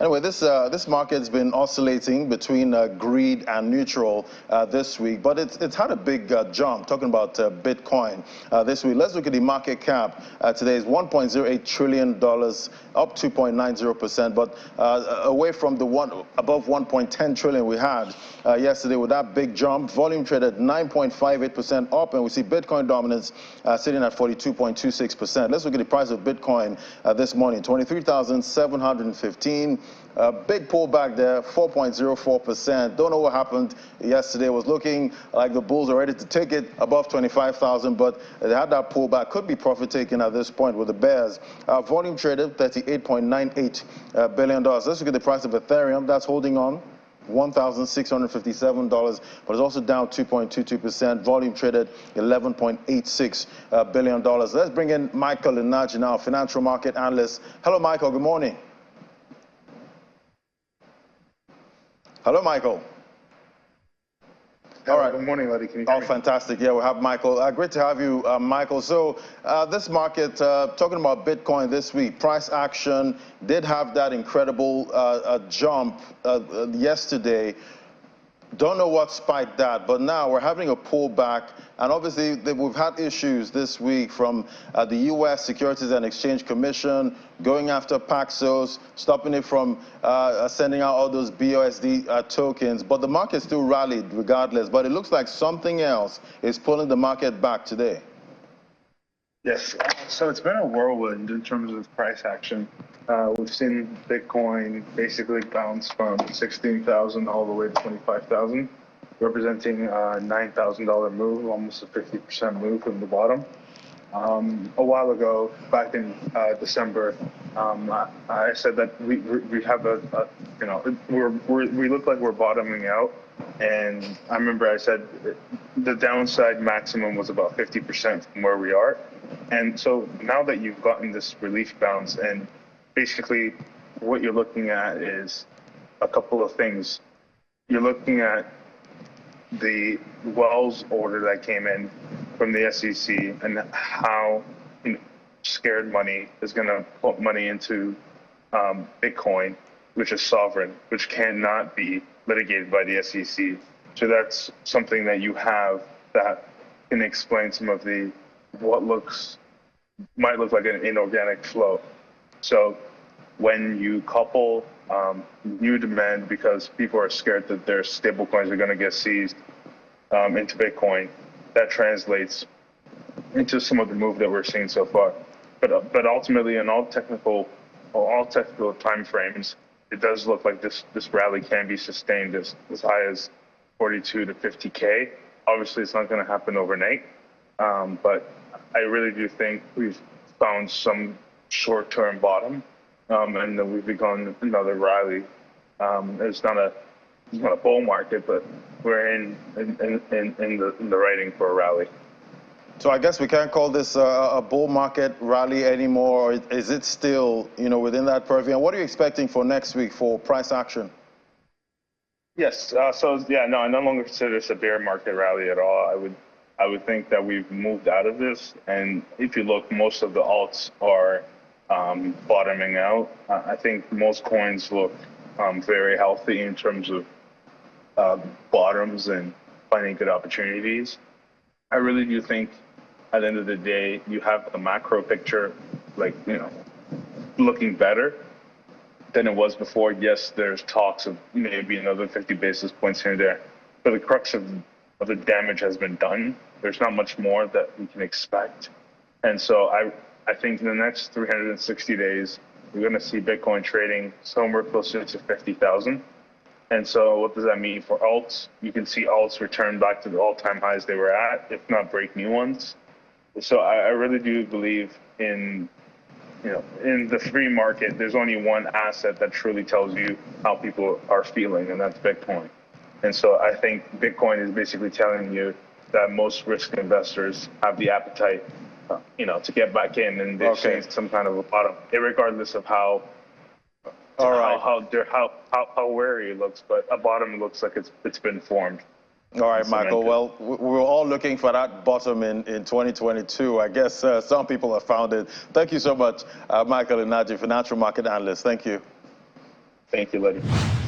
Anyway, this market's been oscillating between greed and neutral this week, but it's had a big jump. Talking about Bitcoin this week, let's look at the market cap. Today is $1.08 trillion, up 2.90%, but away from the above 1.10 trillion we had yesterday with that big jump. Volume traded 9.58% up, and we see Bitcoin dominance sitting at 42.26%. Let's look at the price of Bitcoin this morning, 23,715. Big pullback there, 4.04%. Don't know what happened yesterday. It was looking like the bulls are ready to take it above 25,000, but they had that pullback. Could be profit taking at this point with the bears. Volume traded $38.98 billion. Let's look at the price of Ethereum. That's holding on. $1,657, but it's also down 2.22%. Volume traded $11.86 billion. Let's bring in Michael Inaji now, financial market analyst. Hello, Michael. Good morning. Hello, Michael. All right. Good morning, Letty. Can you hear me? Fantastic. Yeah, we have Michael. Great to have you, Michael. So this market, talking about Bitcoin this week, price action did have that incredible jump yesterday. Don't know what spiked that, but now we're having a pullback, and obviously we've had issues this week from the U.S. Securities and Exchange Commission going after Paxos, stopping it from sending out all those BUSD tokens, but the market still rallied regardless, but it looks like something else is pulling the market back today. Yes, so it's been a whirlwind in terms of price action. We've seen Bitcoin basically bounce from 16,000 all the way to 25,000, representing a $9,000 move, almost a 50% move from the bottom. A while ago, back in December, I said that we have we look like we're bottoming out, and I remember I said the downside maximum was about 50% from where we are, and so now that you've gotten this relief bounce, and basically what you're looking at is a couple of things. You're looking at the Wells order that came in from the SEC and how scared money is going to put money into Bitcoin, which is sovereign, which cannot be litigated by the SEC. So that's something that you have that can explain some of the what might look like an inorganic flow. So when you couple new demand because people are scared that their stable coins are going to get seized into Bitcoin, that translates into some of the move that we're seeing so far. But ultimately, in all technical time frames, it does look like this rally can be sustained as high as 42 to 50K. Obviously, it's not going to happen overnight, but I really do think we've found some short-term bottom, and then we've begun another rally. It's not a bull market, but we're in the writing for a rally. So I guess we can't call this a bull market rally anymore. Or is it still, within that purview? And what are you expecting for next week for price action? Yes. I no longer consider this a bear market rally at all. I would think that we've moved out of this. And if you look, most of the alts are bottoming out. I think most coins look very healthy in terms of bottoms and finding good opportunities. I really do think at the end of the day, you have the macro picture, looking better than it was before. Yes, there's talks of maybe another 50 basis points here and there, but the crux of the damage has been done. There's not much more that we can expect. And so I think in the next 360 days, we're going to see Bitcoin trading somewhere closer to 50,000. And so what does that mean for alts? You can see alts return back to the all-time highs they were at, if not break new ones. So I really do believe in the free market, there's only one asset that truly tells you how people are feeling, and that's Bitcoin. And so I think Bitcoin is basically telling you that most risk investors have the appetite, to get back in, and they've seen some kind of a bottom, regardless of how wary it looks, but a bottom looks like it's been formed. All right, Michael. Well, we're all looking for that bottom in 2022. I guess some people have found it. Thank you so much, Michael Inaji, financial market analyst. Thank you. Thank you, Letty.